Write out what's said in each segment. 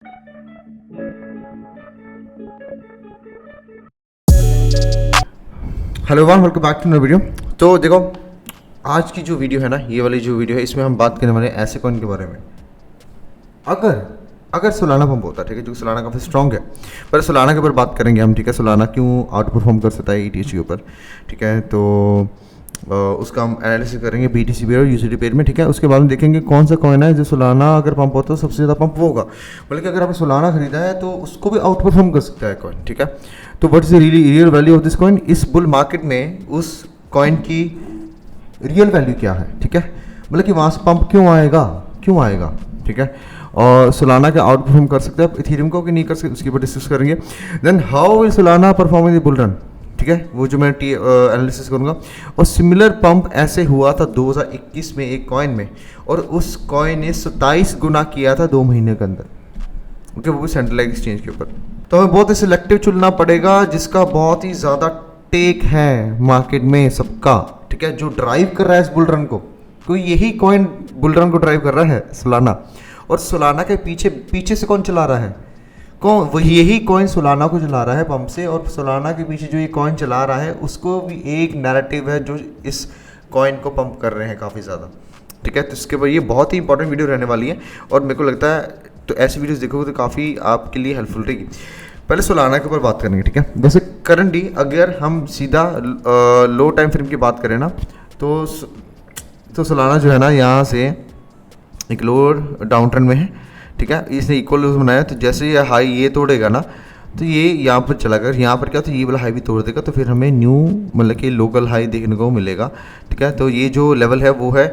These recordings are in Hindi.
Hello one, welcome back to नई वीडियो। तो देखो, आज की जो वीडियो है ना, ये वाली जो वीडियो है, इसमें हम बात करने वाले हैं ऐसे कॉइन के बारे में। अगर अगर सोलाना पंप होता है, ठीक है, जो सोलाना काफ़ी स्ट्रॉन्ग है, पर सोलाना के ऊपर बात करेंगे हम, ठीक है। सोलाना क्यों आउट परफॉर्म कर सकता है ईटीएच के ऊपर, ठीक है। तो उसका हम एनालिसिस करेंगे बीटीसी पेयर और यूसीडी पेयर में, ठीक है। उसके बाद में देखेंगे कौन सा कॉइन है जो सोलाना अगर पंप होता है तो सबसे ज़्यादा पंप वो होगा, बल्कि अगर आपने सोलाना खरीदा है तो उसको भी आउट परफॉर्म कर सकता है कॉइन, ठीक है। तो what is the real value of this coin? इस बुल मार्केट में उस कॉइन की रियल वैल्यू क्या है, ठीक है। मतलब कि वहाँ से पंप क्यों आएगा, ठीक है। और सोलाना का आउट परफॉर्म कर सकते हैं इथेरियम को कि नहीं कर सकते, उसके ऊपर डिस्कस करेंगे। Then how will Solana perform in the bull run, ठीक है, वो जो मैं एनालिसिस करूंगा। और सिमिलर पंप ऐसे हुआ था 2021 में एक कॉइन में, और उस कॉइन ने 27 गुना किया था 2 महीने के अंदर, ओके, वो भी सेंट्रलाइज एक्सचेंज के ऊपर। तो हमें बहुत ही सिलेक्टिव चुनना पड़ेगा जिसका बहुत ही ज़्यादा टेक है मार्केट में सबका, ठीक है, जो ड्राइव कर रहा है इस बुल रन को। कोई यही कॉइन बुल रन को ड्राइव कर रहा है, सोलाना। और सोलाना के पीछे से कौन चला रहा है? कौन? वही यही कॉइन सोलाना को चला रहा है पंप से, और सोलाना के पीछे जो ये कॉइन चला रहा है उसको भी एक नैरेटिव है जो इस कॉइन को पंप कर रहे हैं काफ़ी ज़्यादा, ठीक है। तो इसके ऊपर ये बहुत ही इंपॉर्टेंट वीडियो रहने वाली है, और मेरे को लगता है तो ऐसी वीडियोस देखोगे तो काफ़ी आपके लिए हेल्पफुल रहेगी। पहले सोलाना के ऊपर बात करेंगे, ठीक है। वैसे करंटली अगर हम सीधा लो टाइम फ्रेम की बात करें ना, तो सोलाना जो है ना, यहाँ से एक लोअर डाउन ट्रेंड में है, ठीक है। इसने इक्वल लोज बनाया, तो जैसे ये हाई ये तोड़ेगा ना, तो ये यहाँ पर चला गया, यहाँ पर क्या, तो ये वाला हाई भी तोड़ देगा, तो फिर हमें न्यू मतलब कि लोकल हाई देखने को मिलेगा, ठीक है। तो ये जो लेवल है वो है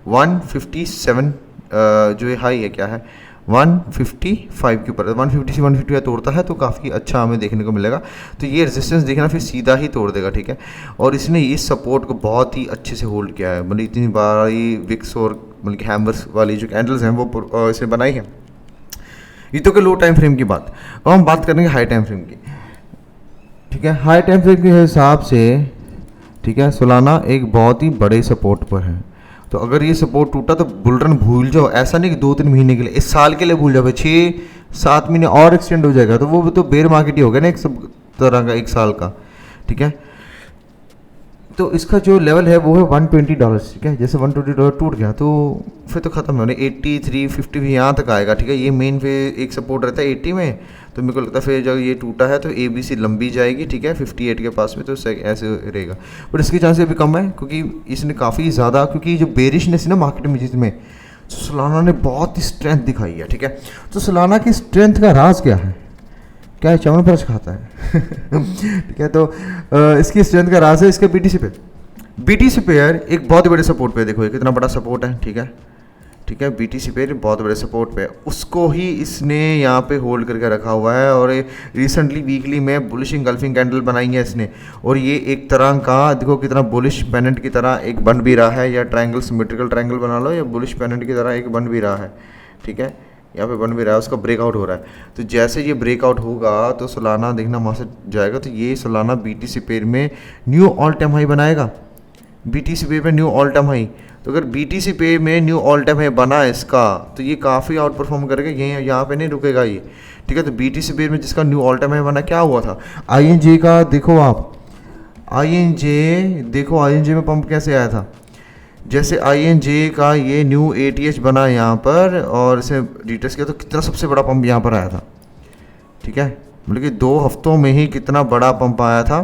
157, जो ये हाई है क्या है 155 के ऊपर, 150 से 150 तोड़ता है तो काफ़ी अच्छा हमें देखने को मिलेगा। तो ये रेजिस्टेंस देखना, फिर सीधा ही तोड़ देगा, ठीक है। और इसने इस सपोर्ट को बहुत ही अच्छे से होल्ड किया है, मतलब इतनी बड़ी विक्स और मतलब कि हैमर्स वाली जो कैंडल्स हैं वो इसने बनाई है। ये तो कि लो टाइम फ्रेम की बात। अब हम बात करेंगे हाई टाइम फ्रेम की, ठीक है। हाई टाइम फ्रेम के हिसाब से, ठीक है, सोलाना एक बहुत ही बड़े सपोर्ट पर है। तो अगर ये सपोर्ट टूटा तो बुल रन भूल जाओ, ऐसा नहीं कि 2-3 महीने के लिए, इस साल के लिए भूल जाओ, 6-7 महीने और एक्सटेंड हो जाएगा, तो वो तो बेयर मार्केट ही हो गया ना एक सब तरह का, 1 साल का, ठीक है। तो इसका जो लेवल है वो है $120, ठीक है। जैसे $120 टूट गया तो फिर तो ख़त्म होने 83, 50 भी यहाँ तक आएगा, ठीक है। ये मेन पे एक सपोर्ट रहता है 80 में, तो मेरे को लगता है फिर जब ये टूटा है तो ABC लंबी जाएगी, ठीक है, 58 के पास में, तो ऐसे रहेगा। बट इसके चांसेस भी कम है क्योंकि इसने काफ़ी ज़्यादा, क्योंकि जो बेरिशनेस है ना मार्केट में जिसमें, तो सोलाना ने बहुत ही स्ट्रेंथ दिखाई है, ठीक है। तो सोलाना की स्ट्रेंथ का राज क्या है? क्या है? च्यवनप्राश खाता है ठीक है। तो इसकी स्ट्रेंथ का राज है इसका बीटीसी पेयर एक बहुत ही बड़े सपोर्ट पे, देखो ये कितना बड़ा सपोर्ट है, ठीक है, ठीक है। बीटीसी पेयर बहुत बड़े सपोर्ट पे है, उसको ही इसने यहाँ पे होल्ड करके रखा हुआ है। और रिसेंटली वीकली में बुलिश इंगल्फिंग कैंडल बनाई है इसने, और ये एक तरह का देखो कितना बुलिश पेनेंट की तरह एक बन भी रहा है, या ट्रायंगल सिमेट्रिकल ट्रायंगल बना लो, या बुलिश पेनेंट की तरह एक बन भी रहा है, ठीक है। यहाँ पे बन भी रहा है, उसका ब्रेकआउट हो रहा है। तो जैसे ये ब्रेकआउट होगा तो सोलाना देखना वहाँ से जाएगा, तो ये सोलाना बीटीसी पेयर में न्यू ऑल टाइम हाई बनाएगा, बीटीसी पेयर में न्यू ऑल टाइम हाई। तो अगर बीटीसी पेयर में न्यू ऑल टाइम हाई बना इसका, तो ये काफ़ी आउट परफॉर्म करेगा, ये यहाँ पे नहीं रुकेगा ये, ठीक है। तो बीटीसी पेयर में जिसका न्यू ऑल टाइम हाई बना, क्या हुआ था INJ का, देखो आप INJ देखो, INJ में पंप कैसे आया था। जैसे INJ का ये न्यू ATH बना यहाँ पर, और इसे रिटेस्ट किया तो कितना सबसे बड़ा पंप यहाँ पर आया था, ठीक है। मतलब कि 2 हफ्तों में ही कितना बड़ा पंप आया था,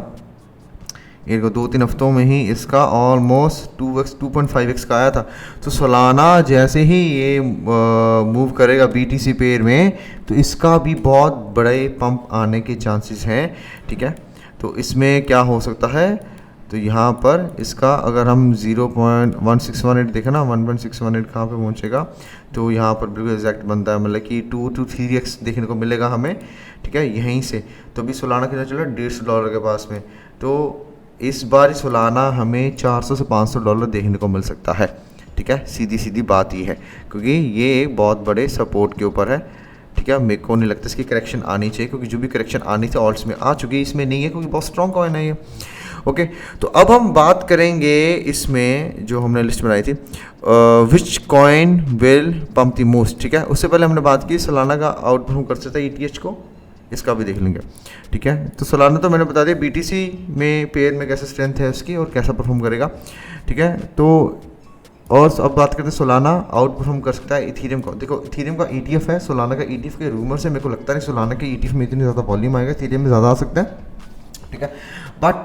ये 2-3 हफ्तों में ही इसका ऑलमोस्ट 2x 2.5x का आया था। तो सोलाना जैसे ही ये मूव करेगा बीटीसी पेयर में, तो इसका भी बहुत बड़े पंप आने के चांसेस हैं, ठीक है। तो इसमें क्या हो सकता है, तो यहाँ पर इसका अगर हम 0.1618 देखें ना, 1.618 कहाँ पे पहुँचेगा, तो यहाँ पर बिल्कुल एग्जैक्ट बनता है, मतलब कि 2 to 3x देखने को मिलेगा हमें, ठीक है, यहीं से। तो अभी सोलाना कितना चला, $150 के पास में। तो इस बार सोलाना हमें $400 से $500 देखने को मिल सकता है, ठीक है। सीधी सीधी बात ये है, क्योंकि ये एक बहुत बड़े सपोर्ट के ऊपर है, ठीक है, मेरे को नहीं लगता इसकी करेक्शन आनी चाहिए, क्योंकि जो भी करेक्शन आनी थी ऑल्ट्स में आ चुकी है, इसमें नहीं है, क्योंकि बहुत स्ट्रॉन्ग कॉइन है ये। ओके, तो अब हम बात करेंगे इसमें जो हमने लिस्ट बनाई थी, which coin will pump the most. ठीक है, उससे पहले हमने बात की सोलाना का आउट परफॉर्म कर सकता है ETH को, इसका भी देख लेंगे। ठीक है, तो सोलाना तो मैंने बता दिया BTC में पेयर में कैसा स्ट्रेंथ है उसकी और कैसा परफॉर्म करेगा। ठीक है, तो और अब बात करते हैं सोलाना आउट परफॉर्म कर सकता है इथीरियम को। देखो इथीरियम का ETF है, सोलाना का ETF के रूमर से मेरे को लगता है सोलाना के ETF में इतनी ज़्यादा वॉल्यूम आएगा, इथीरियम में ज़्यादा आ सकता है। ठीक है, but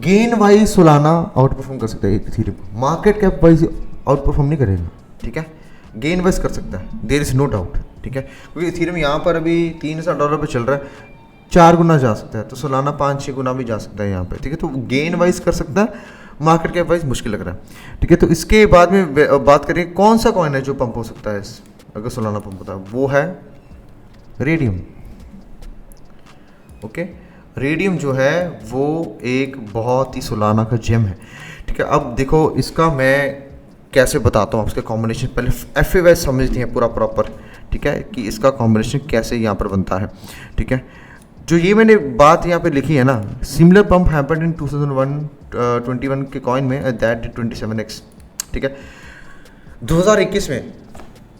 gain wise Solana out perform कर सकता है इथीरियम को, market cap wise out perform नहीं करेगा। ठीक है, गेन वाइज कर सकता है, देयर इज़ नो डाउट। ठीक है, क्योंकि इथीरियम यहाँ पर अभी $3000 पे चल रहा है, 4 गुना जा सकता है, तो सोलाना 5-6 गुना भी जा सकता है यहाँ पे। ठीक है, तो गेन वाइज कर सकता है, मार्केट कैप वाइज मुश्किल लग रहा है। ठीक है, तो इसके बाद में बात करें कौन सा कॉइन है जो पंप हो सकता है अगर सोलाना पंप होता है, वो है रेडियम। ओके, रेडियम जो है वो एक बहुत ही सोलाना का जेम है। ठीक है, अब देखो इसका मैं कैसे बताता हूँ उसके कॉम्बिनेशन, पहले FA वाइज समझते हैं पूरा प्रॉपर। ठीक है, कि इसका कॉम्बिनेशन कैसे यहाँ पर बनता है। ठीक है, जो ये मैंने बात यहाँ पे लिखी है ना, सिमिलर पंप हैपेंड इन 2021 के कॉइन में दैट 27x। ठीक है, 2021 में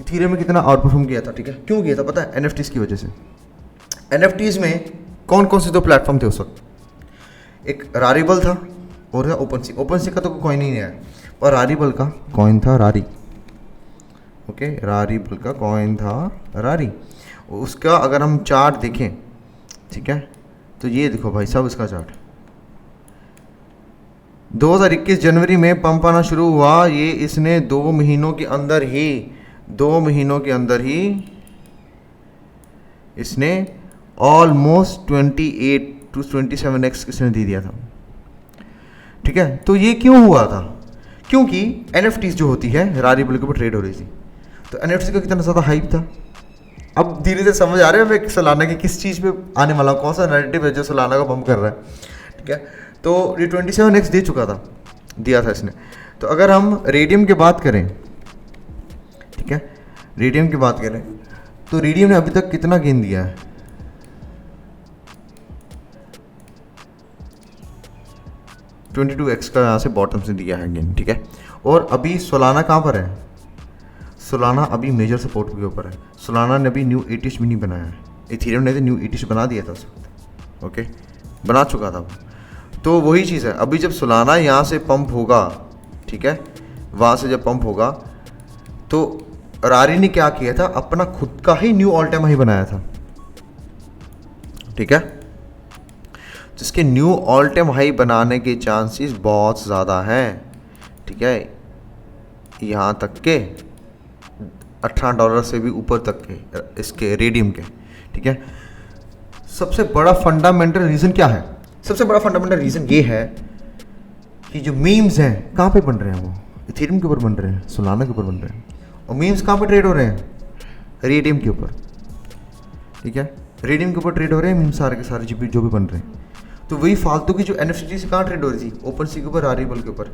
इथीरियम में कितना आउट परफॉर्म किया था। ठीक है, क्यों किया था पता है? NFTs की वजह से। NFTs में कौन कौन से 2 प्लेटफॉर्म थे उस वक्त? एक रारीबल था और था ओपनसी। ओपनसी का तो कोई कॉइन ही नहीं है, और रारीबल का कॉइन था रारी। ओके, रारीबल का कॉइन था रारी। उसका अगर हम चार्ट देखें, ठीक है, तो ये देखो भाई साहब इसका चार्ट 2021 जनवरी में पंप आना शुरू हुआ। ये इसने 2 महीनों के अंदर ही इसने ऑलमोस्ट 28 to 27x इसने दे दिया था। ठीक है, तो ये क्यों हुआ था? क्योंकि NFTs जो होती है रारीबल के ऊपर ट्रेड हो रही थी, तो NFT का कितना ज़्यादा हाइप था। अब धीरे धीरे समझ आ रहा है मैं सोलाना की किस चीज़ पे आने वाला हूँ, कौन सा नैरेटिव है जो सोलाना का पंप कर रहा है। ठीक है, तो ये 27x दे चुका था, दिया था इसने। तो अगर हम रेडियम की बात करें, ठीक है, रेडियम की बात करें तो रेडियम ने अभी तक कितना गेन दिया है? 22x का यहाँ से बॉटम से दिया है गेन। ठीक है, और अभी सोलाना कहाँ पर है? सोलाना अभी मेजर सपोर्ट के ऊपर है। सोलाना ने अभी न्यू ETH भी नहीं बनाया है, इथीरियम ने तो न्यू ETH बना दिया था उस वक्त। ओके, बना चुका था वो। तो वही चीज़ है, अभी जब सोलाना यहाँ से पंप होगा, ठीक है, वहाँ से जब पंप होगा तो रारी ने क्या किया था, अपना खुद का ही न्यू ऑल टाइम हाई बनाया था। ठीक है, जिसके न्यू ऑल टाइम हाई बनाने के चांसेस बहुत ज़्यादा हैं। ठीक है, यहाँ तक के $18 से भी ऊपर तक के इसके रेडियम के। ठीक है, सबसे बड़ा फंडामेंटल रीज़न क्या है? सबसे बड़ा फंडामेंटल रीज़न ये है कि जो मीम्स हैं कहाँ पे बन रहे हैं, वो इथीरियम के ऊपर बन रहे हैं, सोलाना के ऊपर बन रहे हैं। और मीम्स कहाँ पे ट्रेड हो रहे हैं? रेडियम के ऊपर। ठीक है, रेडियम के ऊपर ट्रेड हो रहे हैं मीम्स सारे के सारे जो भी बन रहे हैं। तो वही फालतू की जो NFT से कहाँ ट्रेड हो रही थी? ओपनसी के ऊपर, रारीबल के ऊपर।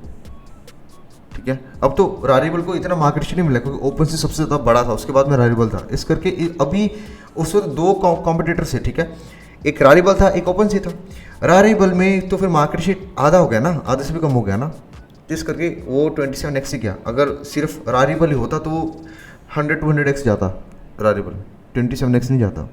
ठीक है, अब तो रारीबल को इतना मार्केट शेयर नहीं मिला क्योंकि ओपनसी सबसे ज़्यादा बड़ा था, उसके बाद में रारीबल था। इस करके अभी उस वक्त 2 कॉम्पिटिटर्स है। ठीक है, एक रारीबल था, एक ओपनसी था। रारीबल में तो फिर मार्केट शेयर आधा हो गया ना, आधे से भी कम हो गया ना, जिस करके वो 27x से गया। अगर सिर्फ रारीबल ही होता तो वो 100-200x जाता, रारीबल 27x नहीं जाता।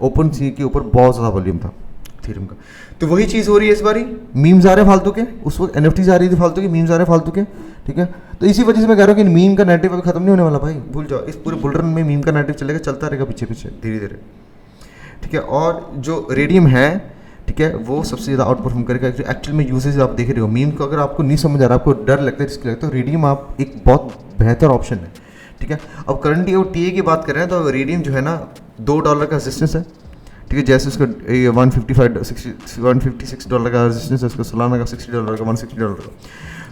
ओपनसी के ऊपर बहुत ज़्यादा वॉल्यूम था इथीरियम का। तो वही चीज़ हो रही है इस बारी, मीम्स आ रहे हैं फालतू के, उस वक्त NFTs आ रही थी फालतू के, मीम्स आ रहे हैं फालतू के। ठीक है, तो इसी वजह से मैं कह रहा हूँ कि मीम का नैरेटिव अभी खत्म नहीं होने वाला भाई, भूल जाओ। इस पूरे बुल रन में मीम का नैरेटिव चलेगा, चलता रहेगा पीछे पीछे धीरे धीरे। ठीक है, और जो रेडियम है, ठीक है, वो सबसे ज़्यादा आउट परफॉर्म करेगा। एक्चुअल में यूसेज आप देख रहे हो, मीम को अगर आपको नहीं समझ आ रहा, आपको डर लगता है, रिस्क लगता है, तो रेडियम आप एक बहुत बेहतर ऑप्शन है। ठीक है, अब करंटली और TA की बात कर रहे हैं तो रेडियम जो है ना $2 का रेजिस्टेंस है। ठीक है, जैसे उसका $156 का रेजिस्टेंस है, उसका सोलाना का $60 का, $160 का।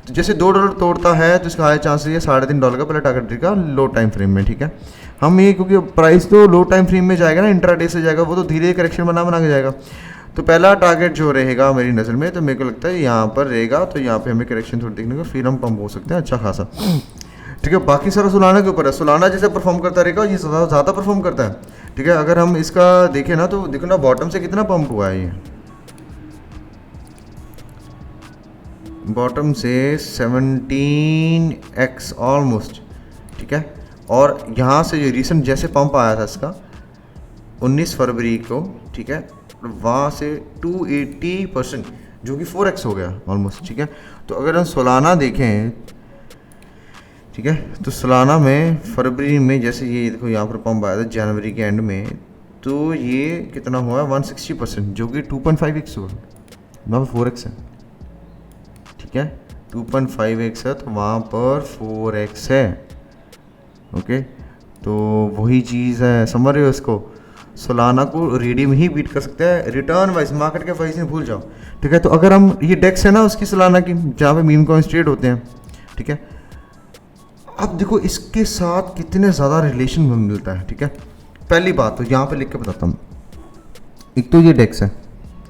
तो जैसे $2 तोड़ता है तो इसका हाई चांस है $3.5 का पहले टारगेट देगा लो टाइम फ्रेम में। ठीक है, हम ये क्योंकि प्राइस तो लो टाइम फ्रेम में जाएगा ना, इंट्राडे से जाएगा, वो तो धीरे करेक्शन बना के जाएगा। तो पहला टारगेट जो रहेगा मेरी नज़र में, तो मेरे को लगता है यहाँ पर रहेगा। तो यहाँ पे हमें करेक्शन थोड़ी देखने को, फिर हम पंप हो सकते हैं अच्छा खासा। ठीक है। बाकी सारा सोलाना के ऊपर है, सोलाना जैसे परफॉर्म करता रहेगा ये ज़्यादा परफॉर्म करता है, ठीक है। अगर हम इसका देखें ना तो देखो ना बॉटम से कितना पंप हुआ है, ये बॉटम से 17x ऑलमोस्ट, ठीक है। और यहाँ से जो रिसेंट जैसे पंप आया था इसका 19 फरवरी को, ठीक है, वहाँ से 280% जो कि 4x हो गया ऑलमोस्ट, ठीक है। तो अगर हम सोलाना देखें, ठीक है, तो सोलाना में फरवरी में जैसे ये देखो यहाँ पर पंप आया था जनवरी के एंड में, तो ये कितना हुआ 160%, जो कि 2.5x हुआ, वहाँ पर 4x है, ठीक है। 2.5x है तो वहाँ पर 4x है, ओके। तो वही चीज़ है, समझ रहे हो इसको, सोलाना को रिडीम ही बीट कर सकते हैं रिटर्न वाइज, मार्केट के वाइज नहीं भूल जाओ, ठीक है। तो अगर हम ये डेक्स है ना उसकी सोलाना की जहाँ पे मीम कॉइंस ट्रेड होते हैं, ठीक है, अब देखो इसके साथ कितने ज़्यादा रिलेशन मिलता है, ठीक है। पहली बात तो यहाँ पे लिख के बताता हूँ, एक तो ये डेक्स है,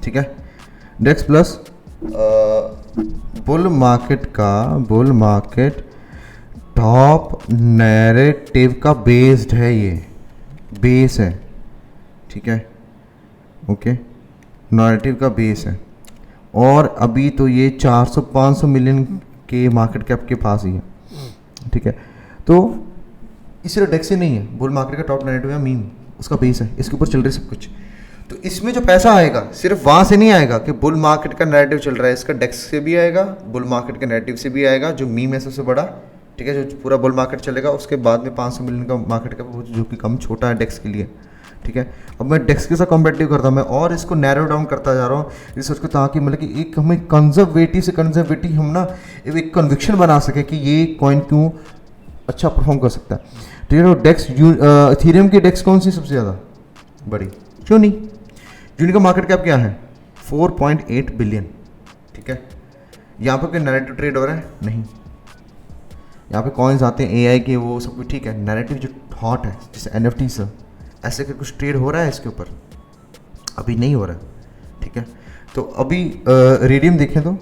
ठीक है, DEX plus bull market top narrative का बेस्ड है, ये बेस है, ठीक है, ओके, नैरेटिव का बेस है। और अभी तो ये 400-500 मिलियन के मार्केट कैप के पास ही है, ठीक है। तो इसलिए डेक्स ही नहीं है, बुल मार्केट का टॉप नैरेटिव या मीम उसका बेस है, इसके ऊपर चल रही सब कुछ। तो इसमें जो पैसा आएगा सिर्फ वहाँ से नहीं आएगा कि बुल मार्केट का नैरेटिव चल रहा है, इसका डेक्स से भी आएगा, बुल मार्केट के नैरेटिव से भी आएगा, जो मीम है सबसे बड़ा, ठीक है, जो पूरा बुल मार्केट चलेगा, उसके बाद में 500 मिलियन का मार्केट का जो कि कम छोटा है डेक्स के लिए, ठीक है। अब मैं डेक्स के साथ कॉम्पिटिटिव करता हूँ मैं, और इसको नैरो डाउन करता जा रहा हूँ रिसर्च को, ताकि मतलब कि एक हमें कंजर्वेटिव हम ना एक कन्विक्शन बना सके कि ये कॉइन क्यों अच्छा परफॉर्म कर सकता है, ठीक है। डेक्स इथेरियम की डेक्स कौन सी सबसे ज़्यादा बड़ी, क्यों नहीं, यूनी का मार्केट कैप क्या है 4.8 बिलियन, ठीक है। यहाँ पर कोई नैरेटिव ट्रेड हो रहा है नहीं, यहाँ पे कॉइन्स आते हैं एआई के, वो सब कुछ ठीक है। नैरेटिव जो हॉट है जैसे एनएफटी से ऐसे का कुछ ट्रेड हो रहा है इसके ऊपर, अभी नहीं हो रहा है, ठीक है। तो अभी रेडियम देखें तो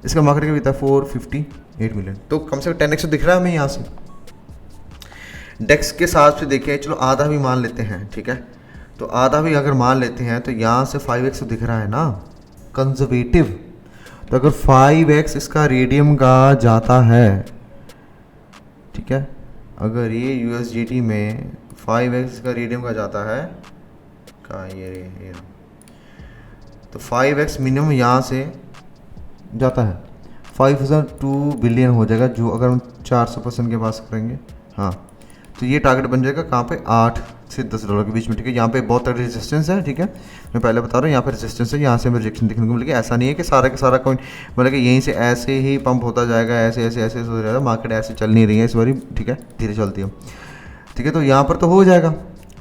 इसका मार्केट कैप था 458 मिलियन, तो कम से कम 10x दिख रहा है हमें यहाँ से। डेक्स के साथ से देखें, चलो आधा भी मान लेते हैं, ठीक है, तो आधा भी अगर मान लेते हैं तो यहाँ से 5x दिख रहा है ना कंजर्वेटिव। तो अगर 5x इसका रेडियम का जाता है, ठीक है, अगर ये USDT में 5x इसका रेडियम का जाता है, कहाँ ये तो 5x मिनिमम यहाँ से जाता है 5,002 बिलियन हो जाएगा, जो अगर हम 400% के पास करेंगे, हाँ, तो ये टारगेट बन जाएगा कहाँ पे 8 से 10 डॉलर के बीच में, ठीक है। यहाँ पे बहुत तगड़ी रेजिस्टेंस है, ठीक है, मैं पहले बता रहा हूँ यहाँ पे रेजिस्टेंस है, यहाँ से हमें रिजेक्शन देखने को मिलेगी। ऐसा नहीं है कि सारा का सारा कॉइन मतलब कि यहीं से ऐसे ही पंप होता जाएगा, ऐसे ऐसे ऐसे हो जाएगा, मार्केट ऐसे चल नहीं रही है इस बारी, ठीक है, धीरे चलती है, ठीक है। तो यहाँ पर तो हो जाएगा,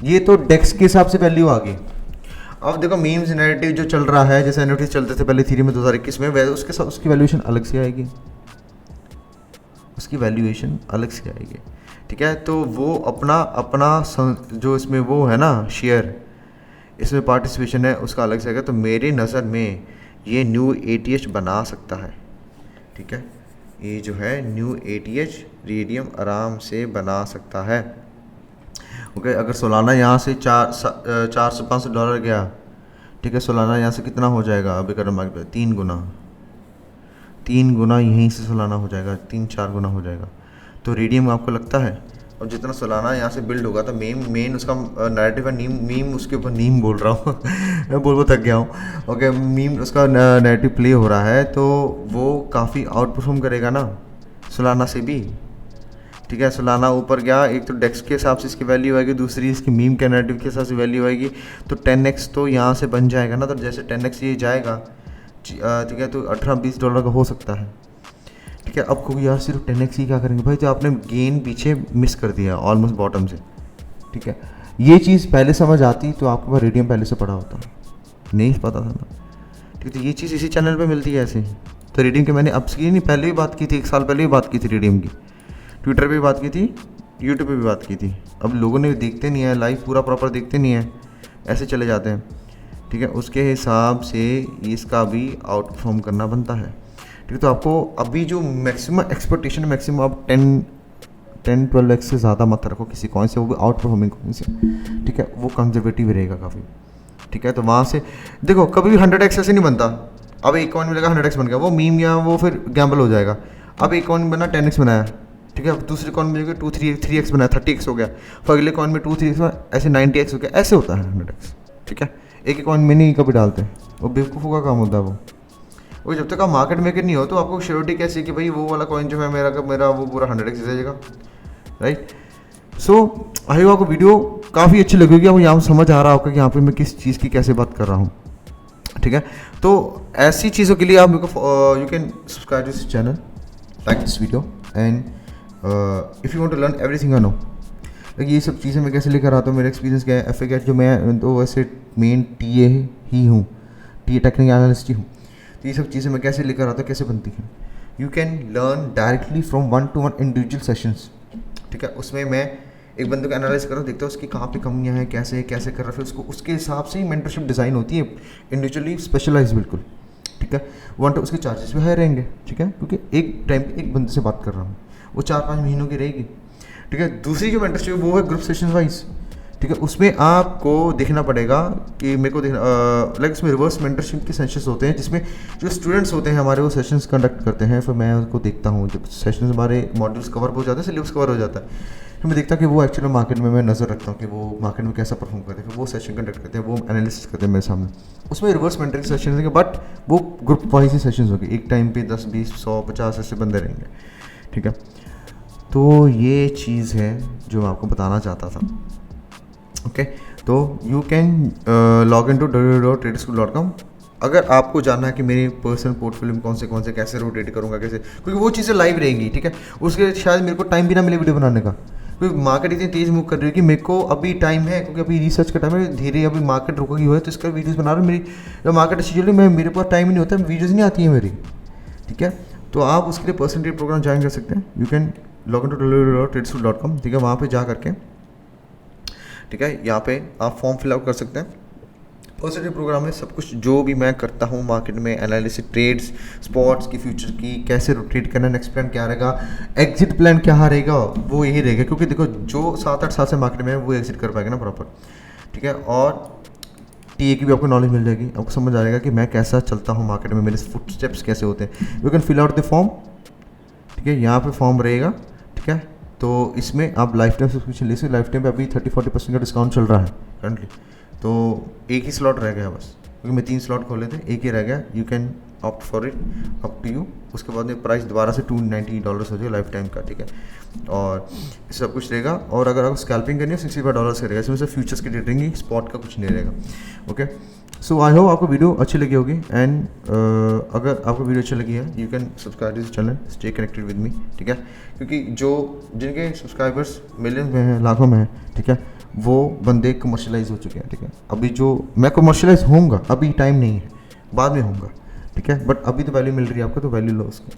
ये तो डेक्स के हिसाब से वैल्यू आ गई। अब देखो मीम्स नैरेटिव जो चल रहा है, जैसे एनएफटी चलते थे पहले थ्री में 2021 में, वैसे उसके साथ उसकी वैल्यूएशन अलग से आएगी, उसकी वैल्यूएशन अलग से आएगी, ठीक है। तो वो अपना जो इसमें वो है ना शेयर, इसमें पार्टिसिपेशन है, उसका अलग से आएगा। तो मेरी नज़र में ये न्यू ATH बना सकता है, ठीक है, ये जो है न्यू ATH रेडियम आराम से बना सकता है, ओके। अगर सोलाना यहाँ से 400-500 डॉलर गया, ठीक है, सोलाना यहाँ से कितना हो जाएगा, अभी कर मार्केट 3 गुना यहीं से सोलाना हो जाएगा, 3-4 गुना हो जाएगा। तो रेडियम आपको लगता है, और जितना सोलाना यहाँ से बिल्ड होगा, तो मेन उसका नैरेटिव है मीम उसके ऊपर नीम बोल रहा हूँ मैं बोल थक गया हूँ, ओके। मीम उसका नैरेटिव प्ले हो रहा है, तो वो काफ़ी आउट परफॉर्म करेगा ना सोलाना से भी, ठीक है। सोलाना ऊपर गया, एक तो डेक्स के हिसाब से इसकी वैल्यू आएगी, दूसरी इसकी मीम के नैरेटिव के हिसाब से वैल्यू आएगी, तो 10x तो यहाँ से बन जाएगा ना। तो जैसे 10x ये जाएगा, ठीक है, तो 18-20 डॉलर का हो सकता है, ठीक है। अब को यार सिर्फ 10x ही क्या करेंगे भाई, तो आपने गेन पीछे मिस कर दिया ऑलमोस्ट बॉटम से, ठीक है। ये चीज़ पहले समझ आती तो आपके पास रेडियम पहले से पड़ा होता, नहीं पता था ना, ठीक है। तो ये चीज़ इसी चैनल पे मिलती है ऐसे। तो रेडियम की मैंने अब की नहीं, पहले भी बात की थी, 1 साल पहले भी बात की थी रेडियम की, ट्विटर पे भी बात की थी, यूट्यूब पे भी बात की थी। अब लोगों ने देखते नहीं है लाइव, पूरा प्रॉपर देखते नहीं है, ऐसे चले जाते हैं, ठीक है। उसके हिसाब से इसका भी आउट परफॉर्म करना बनता है, ठीक है। तो आपको अभी जो मैक्सिमम एक्सपेक्टेशन है, मैक्सिमम आप 10-12 से ज़्यादा मत रखो किसी कॉइन से, वो भी आउट परफॉर्मिंग कॉइन से, ठीक है। वो कंजर्वेटिव रहेगा काफ़ी, ठीक है। तो वहाँ से देखो कभी भी 100x ऐसे नहीं बनता। अब एक कॉइन मिलेगा 100x बन गया, वो मीम या वो फिर गैम्बल हो जाएगा। अब एक कॉइन बना 10x बनाया, ठीक है। अब दूसरे कॉइन मिलेगा 3x बनाया, 30x हो गया। फिर अगले कॉइन में 2-3x में ऐसे 90x हो गया, ऐसे होता है 100x, ठीक है। एक कॉइन में नहीं कभी डालते, वो बेवकूफ़ों का काम होता है वो जब तक आप मार्केट मेकर नहीं हो तो आपको श्योरिटी कैसी है कि भाई वो वाला कॉइन जो है मेरा वो पूरा 100x जाएगा, राइट। सो आई होप आपको वीडियो काफ़ी अच्छी लगेगी, आपको यहाँ समझ आ रहा होगा कि यहाँ पे मैं किस चीज़ की कैसे बात कर रहा हूँ, ठीक है। तो ऐसी चीज़ों के लिए आप मेरे को you can subscribe this channel, like this video, and if you want to learn everything I know. ये सब चीज़ें मैं कैसे लेकर आता हूँ, मेरा एक्सपीरियंस क्या है, FA कैट जो मैं तो वैसे मेन TA ही हूँ, TA टेक्निकल एनालिस्ट ही हूँ। तो ये सब चीज़ें मैं कैसे लेकर आता हूँ, कैसे बनती हैं, you can learn directly from 1-to-1 individual sessions, ठीक है। उसमें मैं एक बंदे को एनालाइज कर रहा हूँ, देखता हूँ उसकी कहाँ पे कमियाँ हैं, कैसे कर रहा है, फिर उसको उसके हिसाब से ही मेंटरशिप डिज़ाइन होती है, इंडिविजुअली स्पेशलाइज बिल्कुल, ठीक है। उसके चार्जेस भी हाई रहेंगे, ठीक है, क्योंकि एक टाइम पे एक बंदे से बात कर रहा हूँ, वो 4-5 महीनों की रहेगी, ठीक है। दूसरी जो मेंटरशिप है वो है ग्रुप सेशन वाइज, ठीक है। उसमें आपको देखना पड़ेगा कि मेरे को देखना लाइक उसमें रिवर्स मेंटरशिप के सेशंस होते हैं, जिसमें जो स्टूडेंट्स होते हैं हमारे वो सेशंस कंडक्ट करते हैं। फिर मैं उनको देखता हूँ, जब सेशंस हमारे मॉड्यूल्स कवर हो जाते हैं, सिलेबस कवर हो जाता है, फिर मैं देखता हूँ कि वो एक्चुअली मार्केट में मैं नज़र रखता हूँ कि वो मार्केट में कैसा परफॉर्म करते हैं, फिर वो सेशन कंडक्ट करते हैं, वो एनालिसिस करते हैं मेरे सामने। उसमें रिवर्स मेंटरिंग सेशन होंगे, बट वो ग्रुप वाइज ही सेशंस होंगे, एक टाइम पे 10, 20, 100, 50 ऐसे बंदे रहेंगे, ठीक है। तो ये चीज़ है जो मैं आपको बताना चाहता था, ओके। तो you can log in to www.tradeschool.com अगर आपको जानना है कि मेरे पर्सनल पोर्टफोलियो में कौन से कैसे रोटेट करूँगा, कैसे, क्योंकि वो चीज़ें लाइव रहेंगी, ठीक है। उसके शायद मेरे को टाइम भी ना मिले वीडियो बनाने का, क्योंकि मार्केट इतनी तेज़ मूव कर रही है कि मेरे को अभी टाइम है, क्योंकि अभी रिसर्च का टाइम है, धीरे अभी मार्केट रुकी हुई है, तो इसका वीडियोज़ बना रहा हूँ। मेरी जब मार्केट अच्छी चल रही है, मेरे पास टाइम ही नहीं होता, वीडियोज़ नहीं आती है मेरी, ठीक है। तो आप उसके लिए पर्सनल ट्रेड प्रोग्राम ज्वाइन कर सकते हैं। You can log in to www.tradeschool.com, ठीक है। वहाँ पे जा करके, ठीक है, यहाँ पे आप फॉर्म फिलअप कर सकते हैं। पर्सनल प्रोग्राम में सब कुछ जो भी मैं करता हूँ मार्केट में, एनालिसिस, ट्रेड्स, स्पॉट्स की, फ्यूचर की, कैसे रोटेट करना, नेक्स्ट प्लान क्या रहेगा, एग्जिट प्लान क्या रहेगा, वो यही रहेगा। क्योंकि देखो जो 7-8 साल से मार्केट में है वो एग्जिट कर पाएगा ना प्रॉपर, ठीक है। और TA की भी आपको नॉलेज मिल जाएगी, आपको समझ आ जाएगा कि मैं कैसा चलता हूँ मार्केट में, मेरे फुट स्टेप्स कैसे होते हैं। You can fill out the form, ठीक है, यहाँ पे फॉर्म रहेगा, ठीक है। तो इसमें आप लाइफ टाइम सब्सक्रिप्शन ले सकते, लाइफ टाइम पे अभी 30-40% का डिस्काउंट चल रहा है करंटली। तो एक ही स्लॉट रह गया बस, क्योंकि मैं 3 स्लॉट खोले थे, एक ही रह गया। You can opt for it, up to you. उसके बाद में प्राइस दोबारा से $290 हो जाएगा लाइफ टाइम का, ठीक है। और सब कुछ रहेगा। और अगर आपको स्कैल्पिंग करनी है $65 का रहेगा, इसमें से फ्यूचर्स की डेट रहेंगी, स्पॉट का कुछ नहीं रहेगा, ओके। सो आई होप आपको वीडियो अच्छी लगी होगी, एंड अगर आपको वीडियो अच्छी लगी है you can subscribe this channel, stay connected with me, ठीक है। क्योंकि जो जिनके सब्सक्राइबर्स मिलियन में हैं, लाखों में हैं, ठीक है, वो बंदे कमर्शलाइज हो चुके हैं, ठीक है। अभी जो मैं कमर्शलाइज होऊंगा, अभी टाइम नहीं है, बाद में होऊंगा, ठीक है। बट अभी तो वैल्यू मिल रही है आपको, तो वैल्यू लो उसकी,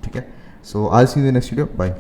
ठीक है। So I see you in next video, bye.